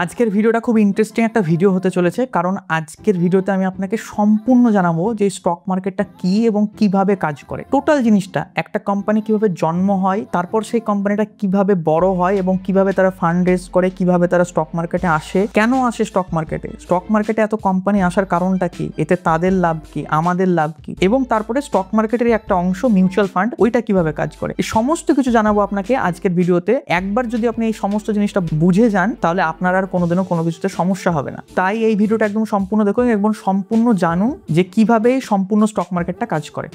আজকের ভিডিওটা খুব ইন্টারেস্টিং একটা ভিডিও হতে চলেছে, কারণ আজকের ভিডিওতে আমি আপনাকে সম্পূর্ণ জানাবো যে স্টক মার্কেটটা কি এবং কিভাবে কাজ করে। টোটাল জিনিসটা, একটা কোম্পানি কিভাবে জন্ম হয়, তারপর সেই কোম্পানিটা কিভাবে বড় হয় এবং কিভাবে তারা ফান্ড রেজ করে, কিভাবে তারা স্টক মার্কেটে আসে, কেন আসে স্টক মার্কেটে এত কোম্পানি আসার কারণটা কি, এতে তাদের লাভ কি, আমাদের লাভ কি, এবং তারপরে স্টক মার্কেটের একটা অংশ মিউচুয়াল ফান্ড, ওইটা কিভাবে কাজ করে, এই সমস্ত কিছু জানাবো আপনাকে আজকের ভিডিওতে। একবার যদি আপনি এই সমস্ত জিনিসটা বুঝে যান, তাহলে আপনার আর কোনোদিনও কোনো কিছুতে সমস্যা হবে না। তাই এই ভিডিওটা একদম সম্পূর্ণ দেখুন এবং সম্পূর্ণ জানুন যে কিভাবে সম্পূর্ণ স্টক মার্কেটটা কাজ করে।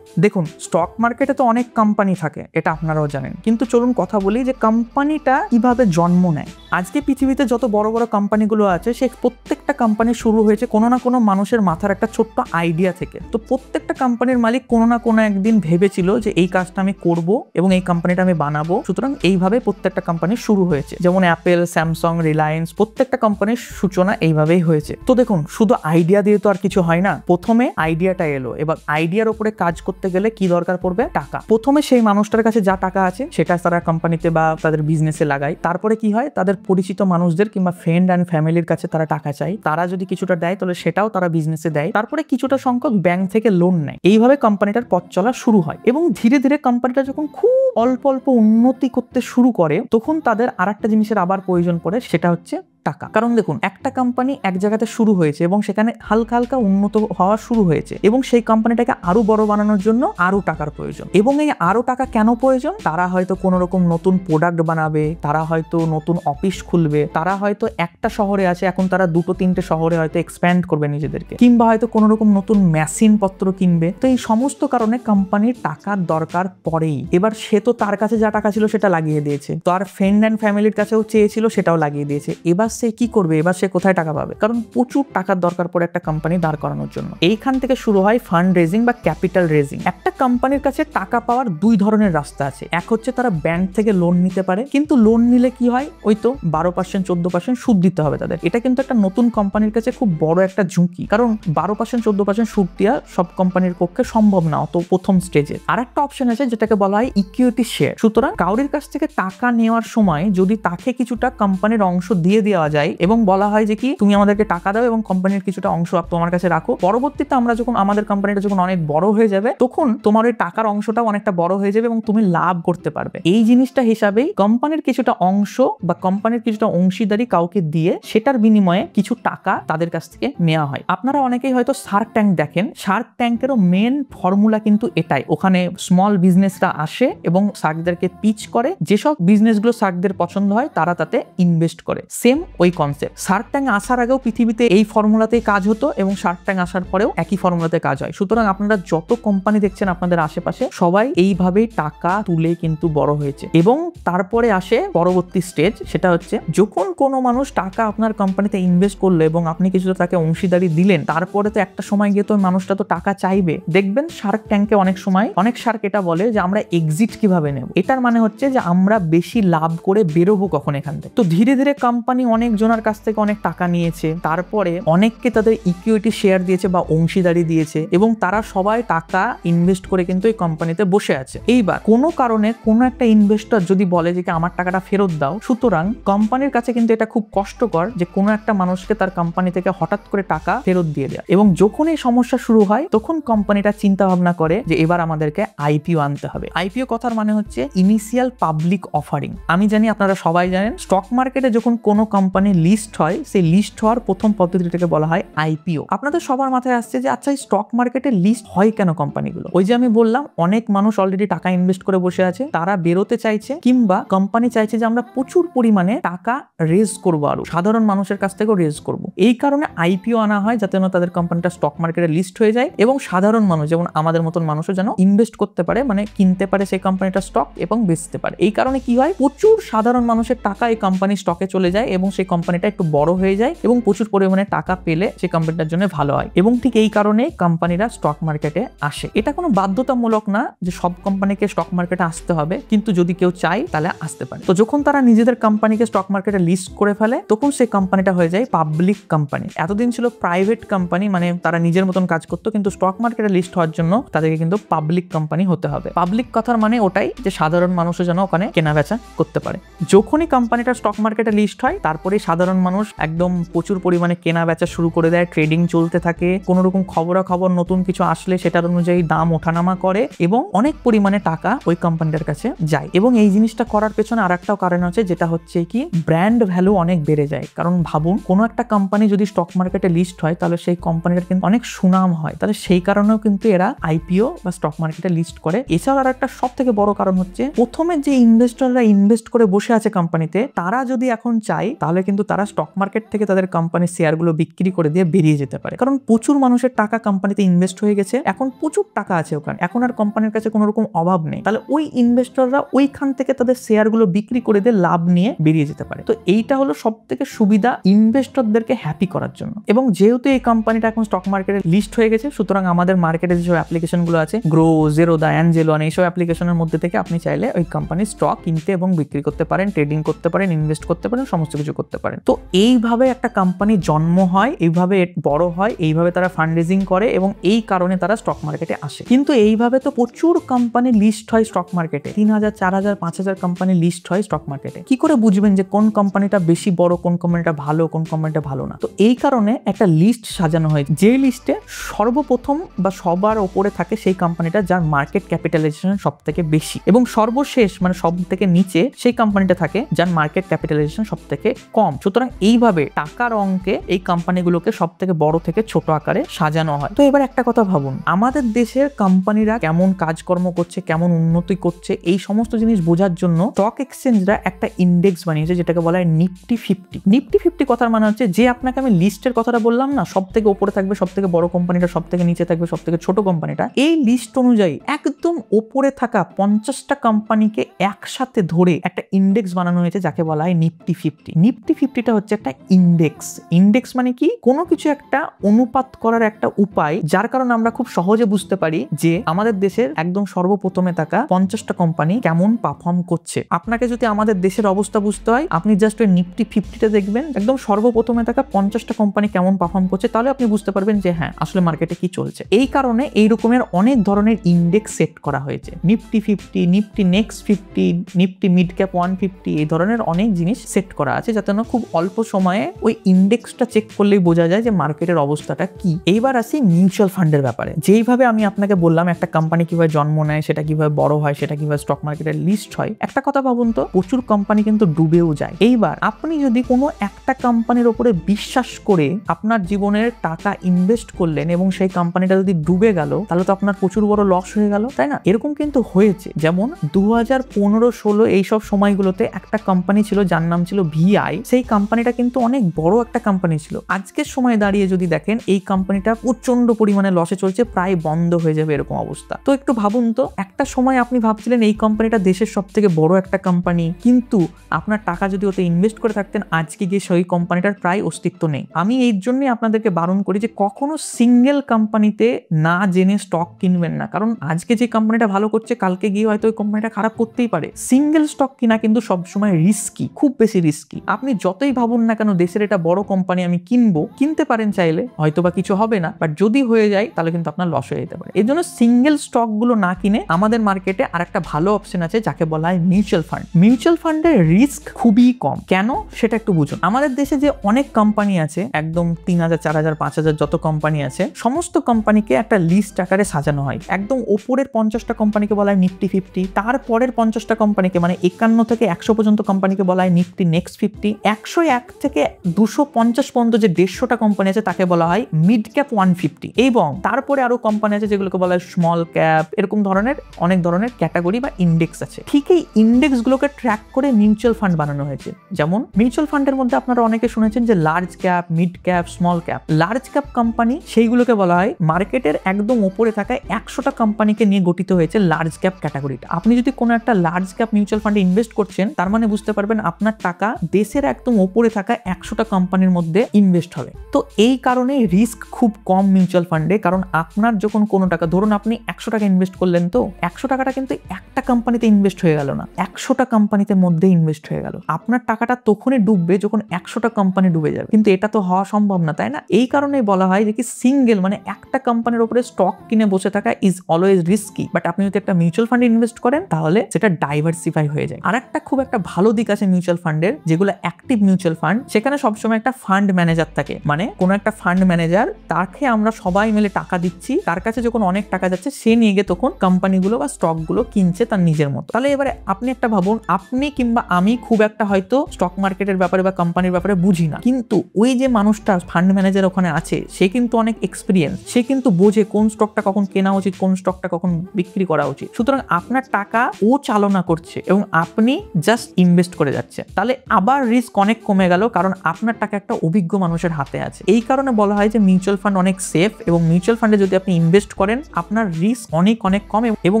দেখুন, স্টক মার্কেটে তো অনেক কোম্পানি থাকে, এটা আপনারাও জানেন, কিন্তু চলুন কথা বলি যে কোম্পানিটা কিভাবে জন্ম নেয়। আজকে পৃথিবীতে যত বড় বড় কোম্পানিগুলো আছে, সেই প্রত্যেকটা কোম্পানি শুরু হয়েছে কোনো না কোনো মানুষের মাথার একটা ছোট্ট আইডিয়া থেকে। তো প্রত্যেকটা কোম্পানির মালিক কোনো না কোনো একদিন ভেবেছিল যে এই কাজটা আমি করব এবং এই কোম্পানিটা আমি বানাবো, সুতরাং এইভাবে প্রত্যেকটা কোম্পানি শুরু হয়েছে। যেমন অ্যাপেল, স্যামসাং, রিলায়েন্স, প্রত্যেকটা কোম্পানির সূচনা এইভাবেই হয়েছে। তো দেখুন, শুধু আইডিয়া দিয়ে তো আর কিছু হয় না। প্রথমে আইডিয়াটা এলো, এবার আইডিয়ার উপরে কাজ করতে গেলে কি দরকার পড়বে? টাকা। প্রথমে সেই মানুষটার কাছে যা টাকা আছে সেটা তারা কোম্পানিতে বা তাদের বিজনেসে লাগায়। তারপরে কি হয়, তাদের পরিচিত মানুষদের কিংবা ফ্রেন্ড অ্যান্ড ফ্যামিলির কাছে তারা টাকা চায়, তারা যদি কিছুটা দেয় তাহলে সেটাও তারা বিজনেসে দেয়। তারপরে কিছুটা সংখ্যক ব্যাংক থেকে লোন নেয়। এইভাবে কোম্পানিটার পথ চলা শুরু হয় এবং ধীরে ধীরে কোম্পানিটা যখন খুব অল্প অল্প উন্নতি করতে শুরু করে, তখন তাদের আরেকটা জিনিসের আবার প্রয়োজন পড়ে, সেটা হচ্ছে টাকা। কারণ দেখুন, একটা কোম্পানি এক জায়গাতে শুরু হয়েছে এবং সেখানে হালকা হালকা উন্নত হওয়া শুরু হয়েছে এবং সেই কোম্পানিটাকে আরো বড় বানানোর জন্য আরো টাকার প্রয়োজন। এবং এই আরো টাকা কেন প্রয়োজন? তারা হয়তো কোনো রকম নতুন প্রোডাক্ট বানাবে, তারা হয়তো নতুন অফিস খুলবে, তারা হয়তো একটা শহরে আছে, এখন তারা 2-3টে শহরে হয়তো এক্সপ্যান্ড করবে নিজেদেরকে, কিংবা হয়তো কোনো রকম নতুন মেশিন পত্র কিনবে। তো এই সমস্ত কারণে কোম্পানির টাকার দরকার পড়েই। এবার সে তো তার কাছে যা টাকা ছিল সেটা লাগিয়ে দিয়েছে, তার ফ্রেন্ড অ্যান্ড ফ্যামিলির কাছেও চেয়েছিল, সেটাও লাগিয়ে দিয়েছে। এবার সে কি করবে? এবার সে কোথায় টাকা পাবে? কারণ প্রচুর টাকার দরকার পড়ে একটা কোম্পানি দাঁড় করানোর জন্য। এইখান থেকে শুরু হয় ফান্ড রেজিং বা ক্যাপিটাল রেজিং। একটা কোম্পানির কাছে টাকা পাওয়ার দুই ধরনের রাস্তা আছে। এক হচ্ছে তারা ব্যাংক থেকে লোন নিতে পারে, কিন্তু লোন নিলে কি হয়, ওই তো 12%, 14% সুদ দিতে হবে তাদের। এটা কিন্তু একটা নতুন কোম্পানির কাছে খুব বড় একটা ঝুঁকি, কারণ 12%, 14% সুদ দেওয়া সব কোম্পানির পক্ষে সম্ভব না অত প্রথম স্টেজে। আর একটা অপশন আছে যেটাকে বলা হয় ইকুইটি শেয়ার। সুতরাং কাউরির কাছ থেকে টাকা নেওয়ার সময় যদি তাকে কিছুটা কোম্পানির অংশ দিয়ে দেওয়া যায় এবং বলা হয় যে কি, তুমি আমাদেরকে টাকা দাও এবং কোম্পানির কিছুটা অংশ তোমার কাছে রাখো, পরবর্তীতে আমরা যখন আমাদের কোম্পানিটা যখন অনেক বড় হয়ে যাবে, তখন তোমার ওই টাকার অংশটাও অনেকটা বড় হয়ে যাবে এবং তুমি লাভ করতে পারবে। এই জিনিসটা হিসাবেই কোম্পানির কিছুটা অংশ বা কোম্পানির কিছুটা অংশীদারি কাউকে দিয়ে সেটার বিনিময়ে কিছু টাকা তাদের কাছ থেকে নেওয়া হয়। আপনারা অনেকেই হয়তো শার্ক ট্যাঙ্ক দেখেন। শার্ক ট্যাঙ্কেরও মেন ফর্মুলা কিন্তু এটাই। ওখানে স্মল বিজনেসরা আসে এবং শার্কদেরকে পিচ করে, যেসব বিজনেসগুলো শার্কদের পছন্দ হয় তারা তাতে ইনভেস্ট করে। সেম ওই কনসেপ্ট। শার্ক ট্যাঙ্ক আসার আগেও পৃথিবীতে এই ফর্মুলাতেই কাজ হতো এবং শার্ক ট্যাঙ্ক আসার পরেও একই ফর্মুলাতে কাজ হয়। সুতরাং আপনারা যত কোম্পানি দেখছেন আপনাদের আশেপাশে, সবাই এইভাবেই টাকা তুলে কিন্তু বড় হয়েছে। এবং তারপরে আসে পরবর্তী স্টেজ, সেটা হচ্ছে যখন কোনো মানুষ টাকা আপনার কোম্পানিতে ইনভেস্ট করলো এবং আপনি কিছুটা তাকে অংশীদারি দিলেন, তারপরে তো একটা সময় গিয়ে তো মানুষটা তো টাকা চাইবে। দেখবেন শার্ক ট্যাঙ্কে অনেক সময় অনেক শার্ক এটা বলে যে আমরা এক্সিট কিভাবে নেব। এটার মানে হচ্ছে যে আমরা বেশি লাভ করে বেরোবো কখন এখান থেকে। তো ধীরে ধীরে কোম্পানি অনেক জনের কাছ থেকে অনেক টাকা নিয়েছে, তারপরে অনেককে তাদের ইকুইটি শেয়ার দিয়েছে বা অংশীদারি দিয়েছে এবং তারা সবাই টাকা ইনভেস্ট করে কিন্তু এই কোম্পানিতে বসে আছে। এইবার কোনো কারণে কোনো একটা ইনভেস্টর যদি বলে যে আমার টাকাটা ফেরত দাও, সুতরাং কোম্পানির কাছে কিন্তু এটা খুব কষ্টকর যে কোনো একটা মানুষকে তার কোম্পানি থেকে হঠাৎ করে টাকা ফেরত দিয়ে দেয়। এবং যখন এই সমস্যা শুরু হয়, তখন কোম্পানিটা চিন্তা ভাবনা করে যে এবার আমাদেরকে আইপিও আনতে হবে। আইপিও কথার মানে হচ্ছে ইনিশিয়াল পাবলিক অফারিং। আমি জানি আপনারা সবাই জানেন, স্টক মার্কেটে যখন কোনো কোম্পানি লিস্ট হয়, সেই লিস্ট হওয়ার প্রথম পদ্ধতিটাকে বলা হয় আইপিও। আপনাদের সবার মাথায় আসছে যে আচ্ছা, এই স্টক মার্কেটে লিস্ট হয় কেন কোম্পানিগুলো? ওই যে আমি বললাম, অনেক মানুষ অলরেডি টাকা ইনভেস্ট করে বসে আছে, তারা বেরোতে চাইছে, কিংবা কোম্পানি চাইছে যে আমরা প্রচুর পরিমাণে টাকা রেজ করবো, আরো সাধারণ মানুষের কাছ থেকেও রেজ করবো। এই কারণে আইপিও আনা হয়, যাতে না তাদের কোম্পানিটা স্টক মার্কেটে লিস্ট হয়ে যায় এবং সাধারণ মানুষ, যেমন আমাদের মতন মানুষও যেন ইনভেস্ট করতে পারে, মানে কিনতে পারে সেই কোম্পানিটা স্টক এবং বেচতে পারে। এই কারণে কি হয়, প্রচুর সাধারণ মানুষের টাকা এই কোম্পানি স্টকে চলে যায় এবং সেই সেই কোম্পানিটা একটু বড় হয়ে যায় এবং প্রচুর পরিমাণে টাকা পেলে সেই কোম্পানিটার জন্য ভালো হয়। এবং ঠিক এই কারণে কোম্পানিরা স্টক মার্কেটে আসে। এটা কোনো বাধ্যতামূলক না যে সব কোম্পানিকে স্টক মার্কেটে আসতে হবে, কিন্তু যদি কেউ চায় তাহলে আসতে পারে। তো যখন তারা নিজেদের কোম্পানিকে স্টক মার্কেটে লিস্ট করে ফেলে তখন সেই কোম্পানিটা হয়ে যায় পাবলিক কোম্পানি। এতদিন ছিল প্রাইভেট কোম্পানি, মানে তারা নিজের মতন কাজ করতো, কিন্তু স্টক মার্কেটে লিস্ট হওয়ার জন্য তাদেরকে কিন্তু পাবলিক কোম্পানি হতে হবে। পাবলিক কথার মানে ওটাই যে সাধারণ মানুষও যেন ওখানে কেনা বেচা করতে পারে। যখনই কোম্পানিটা স্টক মার্কেটে লিস্ট হয় তারপরে সাধারণ মানুষ একদম প্রচুর পরিমাণে কেনা বেচা শুরু করে দেয়, ট্রেডিং চলতে থাকে, কোনো রকম খবরাখবর নতুন কিছু আসলে সেটার অনুযায়ী দাম ওঠানামা করে এবং অনেক পরিমাণে টাকা ওই কোম্পানিটার কাছে যায়। এবং এই জিনিসটা করার পেছনে আর একটাও কারণ আছে, যেটা হচ্ছে কি ব্র্যান্ড ভ্যালু অনেক বেড়ে যায়। কারণ ভাবুন, কোনো একটা কোম্পানি যদি স্টক মার্কেটে লিস্ট হয় তাহলে সেই কোম্পানিটার কিন্তু অনেক সুনাম হয়, তাহলে সেই কারণেও কিন্তু এরা আইপিও বা স্টক মার্কেটে লিস্ট করে। এছাড়াও আর একটা সব থেকে বড় কারণ হচ্ছে প্রথমে যে ইনভেস্টররা ইনভেস্ট করে বসে আছে কোম্পানিতে, তারা যদি এখন চায় তাহলে কিন্তু তারা স্টক মার্কেট থেকে তাদের কোম্পানির শেয়ারগুলো বিক্রি করে দিয়ে বেরিয়ে যেতে পারে। কারণ প্রচুর মানুষের টাকা কোম্পানিতে ইনভেস্ট হয়ে গেছে, এখন প্রচুর টাকা আছে ওখানে, এখন আর কোম্পানির কাছে কোনো রকম অভাব নেই। তাহলে ওই ইনভেস্টররা ওইখান থেকে তাদের শেয়ারগুলো বিক্রি করে দিয়ে লাভ নিয়ে বেরিয়ে যেতে পারে। তো এইটা হলো সব থেকে সুবিধা ইনভেস্টরদেরকে হ্যাপি করার জন্য। এবং যেহেতু এই কোম্পানিটা এখন স্টক মার্কেটে লিস্ট হয়ে গেছে, সুতরাং আমাদের মার্কেটে যেসব অ্যাপ্লিকেশনগুলো আছে, গ্রো, জেরোদা, অ্যাঞ্জেলন, এইসব অ্যাপ্লিকেশনের মধ্যে থেকে আপনি চাইলে ওই কোম্পানির স্টক কিনতে এবং বিক্রি করতে পারেন, ট্রেডিং করতে পারেন, ইনভেস্ট করতে পারেন, সমস্ত কিছু করতে পারেন। তো এইভাবে একটা কোম্পানি জন্ম হয়, এইভাবে বড় হয়, এইভাবে তারা ফান্ড রেজিং করে এবং এই কারণে তারা স্টক মার্কেটে আসে। কিন্তু এইভাবে তো প্রচুর কোম্পানি লিস্ট হয় স্টক মার্কেটে, 3000, 4000, 5000 কোম্পানি লিস্ট হয় স্টক মার্কেটে। কি করে বুঝবেন যে কোন কোম্পানিটা বেশি বড়, কোন কোম্পানিটা ভালো, কোন কোম্পানিটা ভালো না? তো এই কারণে একটা লিস্ট সাজানো হয়, যে লিস্টে সর্বপ্রথম বা সবার ওপরে থাকে সেই কোম্পানিটা যার মার্কেট ক্যাপিটালাইজেশন সব থেকে বেশি, এবং সর্বশেষ মানে সব থেকে নিচে সেই কোম্পানিটা থাকে যার মার্কেট ক্যাপিটালাইজেশন সব থেকে কম। সুতরাং এইভাবে টাকার অঙ্কে এই কোম্পানিগুলোকে সব থেকে বড় থেকে ছোট আকারে সাজানো হয়। তো এবার একটা কথা ভাবুন, আমাদের দেশের কোম্পানিরা কেমন কাজকর্ম করছে, কেমন উন্নতি করছে, এই সমস্ত জিনিস বোঝার জন্য স্টক এক্সচেঞ্জরা একটা ইন্ডেক্স বানিয়েছে যেটাকে বলা হয় নিফটি 50। নিফটি 50 কথার মানে হচ্ছে, যে আপনাকে আমি লিস্টের কথাটা বললাম না, সব থেকে উপরে থাকবে সব থেকে বড় কোম্পানিটা, সব থেকে নিচে থাকবে সব থেকে ছোট কোম্পানিটা, এই লিস্ট অনুযায়ী একদম উপরে থাকা 50টা কোম্পানিকে একসাথে ধরে একটা ইন্ডেক্স বানানো হয়েছে যাকে বলা হয় নিফটি 50। নিফটি 50টা হচ্ছে একটা ইন্ডেক্স। ইন্ডেক্স মানে কি? কোনো কিছু একটা অনুপাত করার একটা উপায়, যার কারণে আমরা খুব সহজে বুঝতে পারি যে আমাদের দেশের একদম সর্বপ্রথমে থাকা 50টা কোম্পানি কেমন পারফর্ম করছে। আপনাকে যদি আমাদের দেশের অবস্থা বুঝতে হয়, আপনি জাস্ট ওই নিফটি 50টা দেখবেন, একদম সর্বপ্রথমে থাকা 50টা কোম্পানি কেমন পারফর্ম করছে, তাহলে আপনি বুঝতে পারবেন যে হ্যাঁ, আসলে মার্কেটে কি চলছে। এই কারণে এই রকমের অনেক ধরনের ইন্ডেক্স সেট করা হয়েছে, Nifty 50, Nifty next 50, Nifty mid cap 150, এই ধরনের অনেক জিনিস সেট করা আছে, যাতে না খুব অল্প সময়ে ওই ইন্ডেক্সটা চেক করলেই বোঝা যায় যে মার্কেটের অবস্থাটা কি। এইবার আসি মিউচুয়াল ফান্ডের ব্যাপারে। যেইভাবে আমি আপনাকে বললাম একটা কোম্পানি কিভাবে জন্ম নেয়, সেটা কিভাবে বড় হয়, সেটা কিভাবে স্টক মার্কেটে লিস্ট হয়, একটা কথা ভাবুন তো, প্রচুর কোম্পানি কিন্তু ডুবেও যায়। এইবার আপনি যদি কোনো একটা কোম্পানির উপরে বিশ্বাস করে আপনার জীবনের টাকা ইনভেস্ট করলেন এবং সেই কোম্পানিটা যদি ডুবে গেল, তাহলে তো আপনার প্রচুর বড় লস হয়ে গেল, তাই না? এরকম কিন্তু হয়েছে। যেমন 2015-16 এইসব সময়গুলোতে একটা কোম্পানি ছিল যার নাম ছিল ভিআই। সেই কোম্পানিটা কিন্তু অনেক বড় একটা কোম্পানি ছিল। আজকের সময় দাঁড়িয়ে যদি দেখেন, এই কোম্পানিটা প্রচন্ড পরিমাণে লসে চলছে, প্রায় বন্ধ হয়ে যাবে এরকম অবস্থা। তো একটু ভাবুন তো, একটা সময় আপনি ভাবছিলেন এই কোম্পানিটা দেশের সব থেকে বড় একটা কোম্পানি, কিন্তু আপনার টাকা যদি ওতে ইনভেস্ট করে থাকতেন, আজকে গিয়ে সেই কোম্পানিটার প্রায় অস্তিত্ব নেই। আমি এই জন্যই আপনাদেরকে বারণ করি যে কখনো সিঙ্গেল কোম্পানিতে না জেনে স্টক কিনবেন না, কারণ আজকে যে কোম্পানিটা ভালো করছে, কালকে গিয়ে হয়তো ওই কোম্পানিটা খারাপ করতেই পারে। সিঙ্গেল স্টক কিনা কিন্তু সবসময় রিস্কি, খুব বেশি রিস্কি। আপনি যতই ভাবুন না কেন দেশের এটা বড় কোম্পানি, আমি কিনবো, কিনতে পারেন চাইলে, হয়তো বা কিছু হবে না, বাট যদি হয়ে যায় তাহলে কিন্তু আপনার লস হয়ে যেতে পারে। এই জন্য সিঙ্গেল স্টক গুলো না কিনে আমাদের মার্কেটে আর একটা ভালো অপশন আছে যাকে বলা হয় মিউচুয়াল ফান্ড। মিউচুয়াল ফান্ডের রিস্ক খুবই কম। কেন সেটা একটু বুঝুন। আমাদের দেশে যে অনেক কোম্পানি আছে, একদম 3000, 4000, 5000 যত কোম্পানি আছে, সমস্ত কোম্পানিকে একটা লিস্ট আকারে সাজানো হয়। একদম ওপরের 50টা কোম্পানিকে বলা হয় নিফটি 50, তারপরের 50টা কোম্পানিকে মানে 51 থেকে 100 পর্যন্ত কোম্পানিকে বলা হয় নিফটি নেক্সট 50, 101 থেকে 250 পর্যন্ত যে 150টা কোম্পানি আছে তাকে বলা হয় মিড ক্যাপ 150, এবং তারপরে আরো কোম্পানি আছে যেগুলোকে বলা হয় স্মল ক্যাপ। এরকম ধরনের অনেক ধরনের ক্যাটাগরি বা ইন্ডেক্স আছে। ঠিক এই ইন্ডেক্স গুলোকে ট্র্যাক করে মিউচুয়াল ফান্ড বানানো হয়েছে। যেমন মিউচুয়াল ফান্ডের মধ্যে আপনারা অনেকে শুনেছেন যে large cap, mid cap, small cap. Large cap company সেইগুলোকে বলা হয় মার্কেটের একদম উপরে থাকা 100টা কোম্পানিকে নিয়ে গঠিত হয়েছে লার্জ ক্যাপ ক্যাটাগরিটা। আপনি যদি কোনো একটা লার্জ ক্যাপ মিউচুয়াল ফান্ডে ইনভেস্ট করছেন, তার মানে বুঝতে পারবেন আপনার টাকা দেশের নিচের একদম ওপরে থাকা 100টা কোম্পানির মধ্যে ইনভেস্ট হবে। তো এই কারণে রিস্ক খুব কম মিউচুয়াল ফান্ডে, কারণ আপনার যখন কোনো টাকা, ধরুন আপনি 100 টাকা ইনভেস্ট করলেন, তো 100 টাকাটা কিন্তু একটা কোম্পানিতে ইনভেস্ট হয়ে গেল না, 100টা কোম্পানিতে মধ্যে ইনভেস্ট হয়ে গেল। আপনার টাকাটা তখনই ডুববে যখন 100টা কোম্পানি ডুবে যাবে, কিন্তু এটা তো হওয়া সম্ভব না, তাই না? এই কারণেই বলা হয় যে কি সিঙ্গেল মানে একটা কোম্পানির উপরে স্টক কিনে বসে থাকা ইজ অলওয়েজ রিস্কি। বাট আপনি যদি একটা মিউচুয়াল ফান্ডে ইনভেস্ট করেন তাহলে সেটা ডাইভার্সিফাই হয়ে যায়। আর একটা খুব একটা ভালো দিক আছে মিউচুয়াল ফান্ডের, যেগুলো অ্যাক্টিভ মিউচুয়াল ফান্ড, সেখানে সবসময় একটা ফান্ড ম্যানেজার থাকে। মানে কোনো একটা ফান্ড ম্যানেজার, তাকে আমরা সবাই মিলে টাকা দিচ্ছি, তার কাছে যখন অনেক টাকা যাচ্ছে সে নিয়ে গিয়ে তখন কোম্পানিগুলো বা স্টকগুলো কিনছে তার নিজের মতো। তাহলে এবারে আপনি একটা ভাবুন, আপনি কিংবা আমি খুব একটা হয়তো স্টক মার্কেটের ব্যাপারে বা কোম্পানির ব্যাপারে বুঝি না, কিন্তু ওই যে মানুষটা ফান্ড ম্যানেজার ওখানে আছে সে কিন্তু অনেক এক্সপিরিয়েন্স, সে কিন্তু বোঝে কোন স্টকটা কখন কেনা উচিত, কোন স্টকটা কখন বিক্রি করা উচিত। সুতরাং আপনার টাকা ও চালনা করছে এবং আপনি জাস্ট ইনভেস্ট করে যাচ্ছে, তাহলে আবার রিস্ক অনেক কমে গেল, কারণ আপনার টাকা একটা অভিজ্ঞ মানুষের হাতে আছে। এই কারণে বলা হয় যে মিউচুয়াল ফান্ড অনেক সেফ, এবং মিউচুয়াল ফান্ডে যদি আপনি ইনভেস্ট করেন আপনার রিস্ক অনেক অনেক কম এবং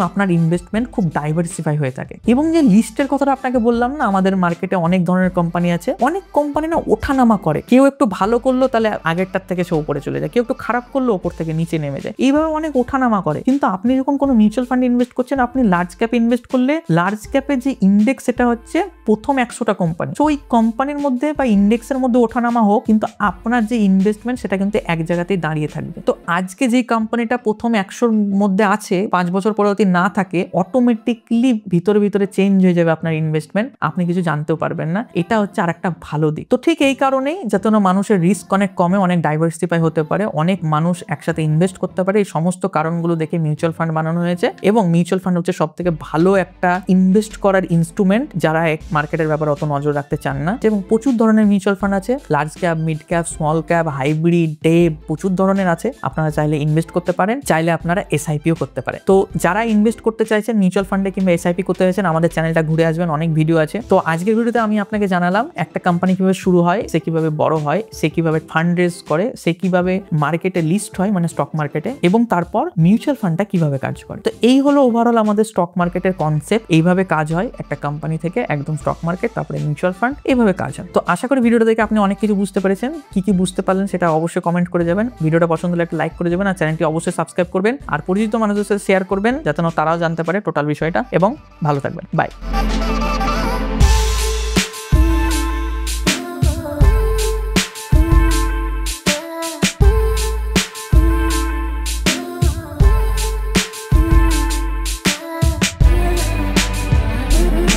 আপনার ইনভেস্টমেন্ট খুব ডাইভার্সিফাই হয়ে থাকে। এবং যে লিস্টের কথাটা আপনাকে বললাম না, আমাদের মার্কেটে অনেক ধরনের কোম্পানি আছে, অনেক কোম্পানি না ওঠানামা করে, কেউ একটু ভালো করলো তাহলে আগেরটার থেকে সে উপরে চলে যায়, কেউ একটু খারাপ করলো ওপর থেকে নিচে নেমে যায়, এইভাবে অনেক ওঠানামা করে। কিন্তু আপনি যখন কোনো মিউচুয়াল ফান্ডে ইনভেস্ট করছেন, আপনি লার্জ ক্যাপে ইনভেস্ট করলে লার্জ ক্যাপে যে ইন্ডেক্স সেটা হচ্ছে প্রথম 100টা কোম্পানি, তো ওই কোম্পানির মধ্যে বা ইন্ডেক্সের মধ্যে ওঠানামা হোক, কিন্তু আপনার যে ইনভেস্টমেন্ট সেটা কিন্তু এক জায়গাতেই দাঁড়িয়ে থাকবে। তো আজকে যে কোম্পানিটা প্রথম 100র মধ্যে আছে 5 বছর পরে যদি না থাকে, অটোমেটিকলি ভিতরে ভিতরে চেঞ্জ হয়ে যাবে আপনার ইনভেস্টমেন্ট, আপনি কিছু জানতেও পারবেন না। এটা হচ্ছে আর একটা ভালো দিক। তো ঠিক এই কারণেই যাতে না মানুষের রিস্ক অনেক কমে, অনেক ডাইভার্সিফাই হতে পারে, অনেক মানুষ একসাথে ইনভেস্ট করতে পারে, এই সমস্ত কারণগুলো দেখে মিউচুয়াল ফান্ড বানানো হয়েছে। এবং মিউচুয়াল ফান্ড হচ্ছে সব থেকে ভালো একটা ইনভেস্ট করার ইনস্ট্রুমেন্ট যারা মার্কেটের ব্যাপারে অত নজর রাখতে চান না। এবং প্রচুর ধরনের মিউচুয়াল ফান্ড আছে, large cap, mid cap, small cap, hybrid, debt, প্রচুর ধরনের আছে। আপনারা চাইলে ইনভেস্ট করতে পারেন, চাইলে আপনারা এসআইপিও করতে পারেন। তো যারা ইনভেস্ট করতে চাইছেন মিউচুয়াল ফান্ডে কিংবা এসআইপি করতে চাইছেন, আমাদের চ্যানেলটা ঘুরে আসবেন, অনেক ভিডিও আছে। তো আজকের ভিডিওতে আমি আপনাকে জানালাম একটা কোম্পানি কিভাবে শুরু হয়, সে কিভাবে বড় হয়, সে কিভাবে ফান্ড রেজ করে, সে কিভাবে মার্কেটে লিস্ট হয় মানে স্টক মার্কেটে, এবং তারপর মিউচুয়াল ফান্ডটা কিভাবে কাজ করে। তো এই হলো ওভারঅল আমাদের স্টক মার্কেটের কনসেপ্ট। এইভাবে কাজ হয় একটা কোম্পানি থেকে একদম স্টক মার্কেট, তারপরে মিউচুয়াল ফান্ড, এইভাবে কাজ হয়। তো আশা করি ভিডিওটা দেখে আপনি অনেক কিছু বুঝতে পেরেছেন। কি কি বুঝতে পারলেন সেটা অবশ্যই কমেন্ট করে যাবেন। ভিডিওটা পছন্দ হলে একটা লাইক করে যাবেন, আর চ্যানেলটি অবশ্যই সাবস্ক্রাইব করবেন, আর পরিচিত মানুষদের সাথে শেয়ার করবেন যাতে তারাও জানতে পারে টোটাল বিষয়টা। এবং ভালো থাকবেন, বাই।